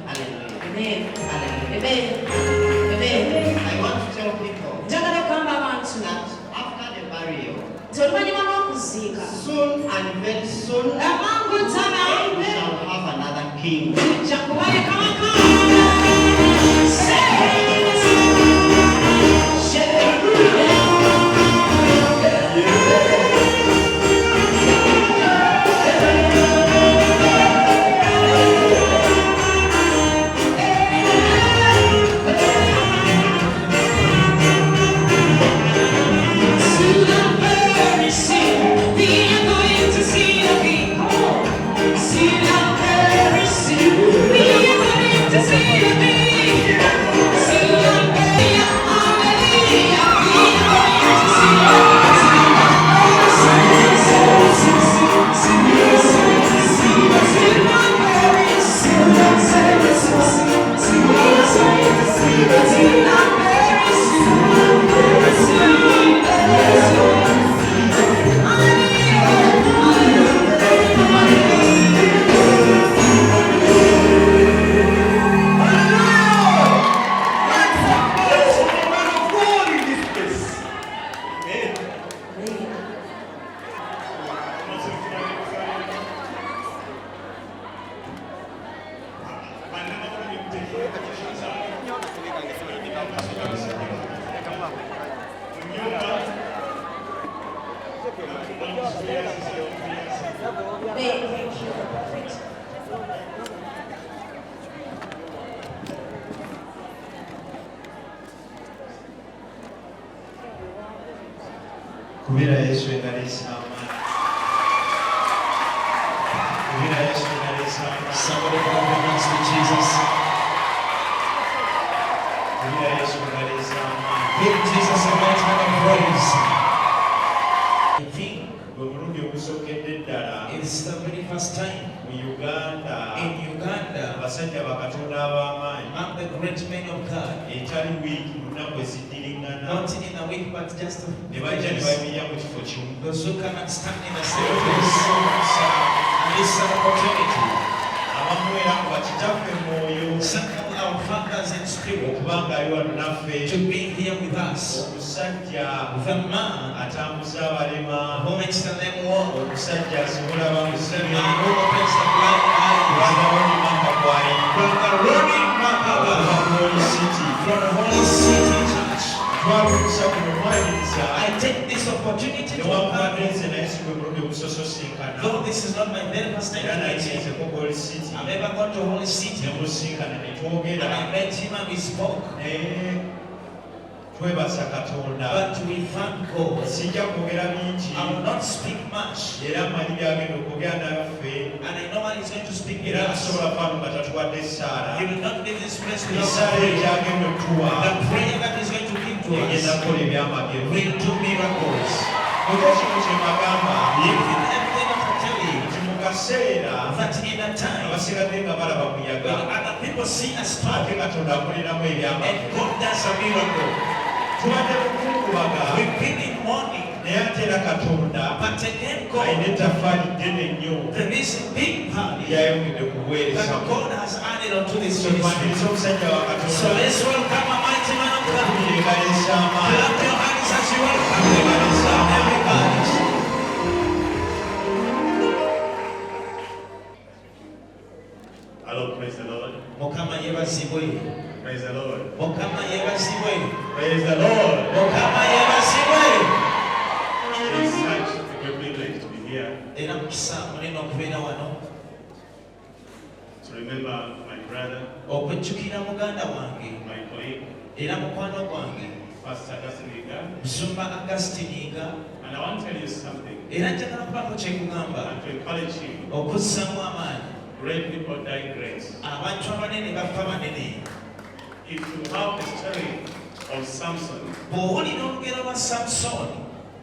Hallelujah. Amen. Amen. Amen. I want to tell people that after the burial, soon and very soon, we shall have another king. Somebody clap your hands to Jesus. Give Jesus a great hand of praise. I think it's the very first time in Uganda, among the great men of God, not in a week but just a few days, those who cannot stand in the same place, and this is an opportunity. Some of our fathers in spirit to be here with us. The man who makes the lame walk, the man who opens the blind eyes, Bro.Ronnie from the Holy City Church. I take this opportunity to welcome you. Though this is not my very first time to meet him, I've ever gone to Holy City and I met him and we spoke. But we thank God. I will not speak much. And I know what he's going to speak with us. He will not leave this place without prayer. The prayer that he's going to give to us will do miracles. That in a time when other people see a storm and God does a miracle. We've been in mourning, but again God, there is a big party that God has added onto this ministry. So let's welcome a mighty man of God. Clap your hands as you welcome everybody. Hello, praise the Lord. Praise the Lord. Praise the Lord. It's such a great privilege to be here. To remember my brother, my colleague, Pastor Asisinkanye. And I want to tell you something. And to encourage you. Great people die great. If you have the story of Samson,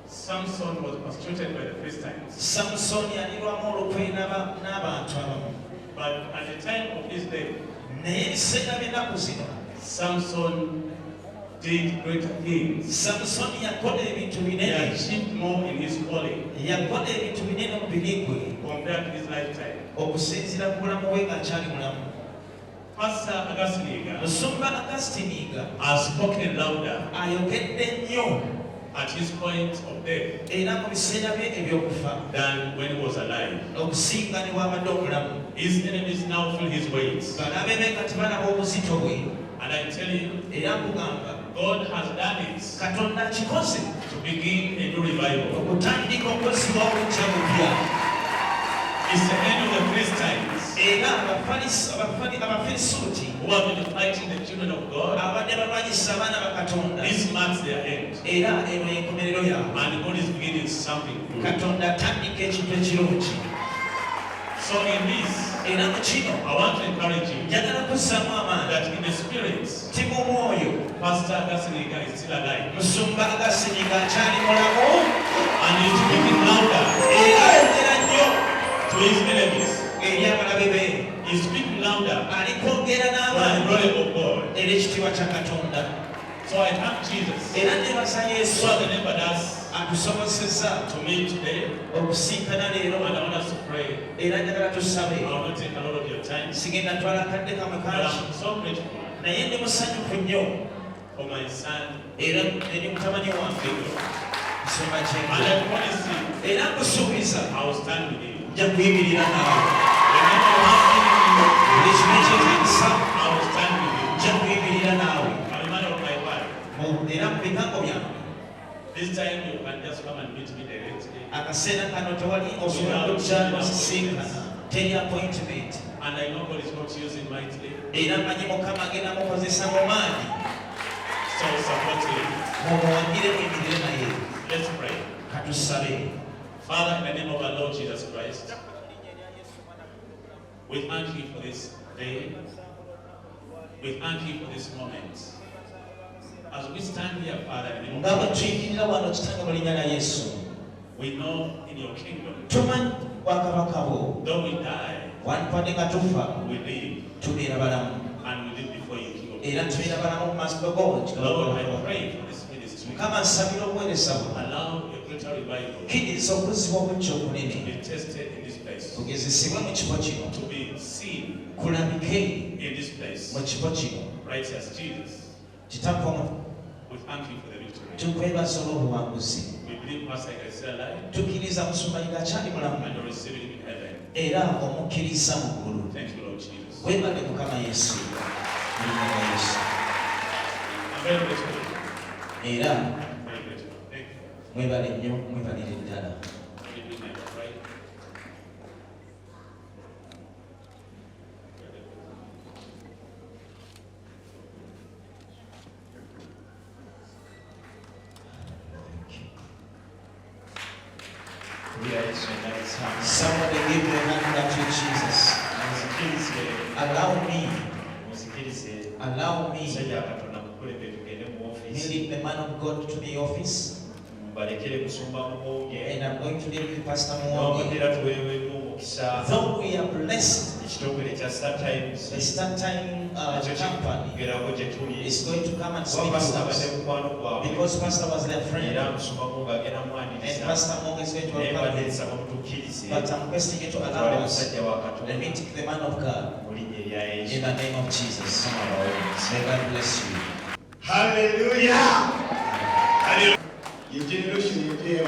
Samson was persecuted by the Philistines. But at the time of his death, Samson did greater things. Samusoni yakola ebintu He binene. achieved more in his calling Yakola ebintu binene mu bubiri bwe compared to his lifetime. okusinziira ku bulamu bwe ng'akyali mulamu. Pastor Augustine Musumba Augustine has spoken louder ayogedde nnyo at his point of death era mu biseera bye eby'okufa than when he was alive. okusinga ne bw'abadde omulamu. His enemies now feel his weight. Balabe be kati balaba obuzito bwe. And I tell you, Era nkugamba God has done it Katonda akikoze to begin a new revival. okutandika okwesiba obujja bupya. It's the end of the Philistines Era Abafirisuuti who have been fighting the children of God. abadde balwanyisa abaana ba Katonda. This marks their end. Era eno y'enkomerero yaabwe. And God is beginning something good. Katonda atandika ekintu ekirungi. So in this, Era mu kino I want to encourage you njagala kussaamu amaanyi that in the spirit, ti mu mwoyo Pastor Augustine is still alive. Musumba Augustine akyali mulamu And he's speaking louder era ayogera nnyo to his enemies. eri abalabe be. He's speaking louder Ali kwogera for the n'amaanyi glory of God. era ekitiibwa kya Katonda. So I thank Jesus Era nebaza Yesu who has enabled us atusobozesa to meet today. okusinkana leero. And I want us to pray. Era njagala tusabe. I will not take a lot of your time. Sigenda twala kadde kamwe But kangi I'm so grateful naye ndi musanyufu nnyo for my son. era eri mutabani wange Musumba And Jjengo. I promise you, Era nkusuubiza I will stand with you. nja kuyimirira naawe. Whenever you have anything, Buli kimu ekyetagisa I will stand with you. nja kuyimirira naawe. I'm a man of my word. Era mu bigambo byange This time you can just come and meet me directly. akaseera kano tewali osobola kujja nosisinkana. Teri appointment. And I know God is not using mightily. Era mmanyi Mukama agenda mukozesa mu maanyi. So support him. Mumuwagire muyimirire naye. Let's pray. Katusabe. Father, in the name of our Lord Jesus Christ, we thank you for this day. We thank you for this moment. As we stand here, Father, in the name Nga of bwe God, tuyingirira wano kitanga mu linnya la Yesu. we know in your kingdom, Tumanyi bwakabaka bwo. though we die, Wantwadde nga tufa we live, tubeera balamu. and we live before you, King of Era Kings. tubeera balamu mu maaso g'Omukama. Lord, I pray for this ministry. Mukama nsabira obuweereza bwo. Allow your greater revival Kkiriza okuzibwa obujja to obunene. be tested in this place, Kugezesebwa mu kifo kino. to be seen Kulabike in this place. mu kifo kino. Righteous Jesus, Kitaffe we thank you for the victory. tukwebaza olw'obuwanguzi. We believe Pastor Ika is still alive, Tukkiriza Musumba akyali mulamu. and you're receiving him in heaven. Era omukkiriza mu ggulu. Thank you, Lord Jesus. Weebale Mukama Yesu. Mu linnya la Yesu. I'm very grateful. Era Very grateful. Thank you. mwebale nnyo, mwebalire ddala. Good evening, right? Somebody give your hand up to Jesus. Allow me, lead the man of God to the office, and I'm going to leave with Pastor Mwangi. Though we are blessed, the start time company is going to come and speak to us because Pastor was their friend, and Pastor Mwangi is going to welcome him. But I'm requesting you to allow us to meet the man of God in the name of Jesus. May God bless you. Hallelujah! Hallelujah!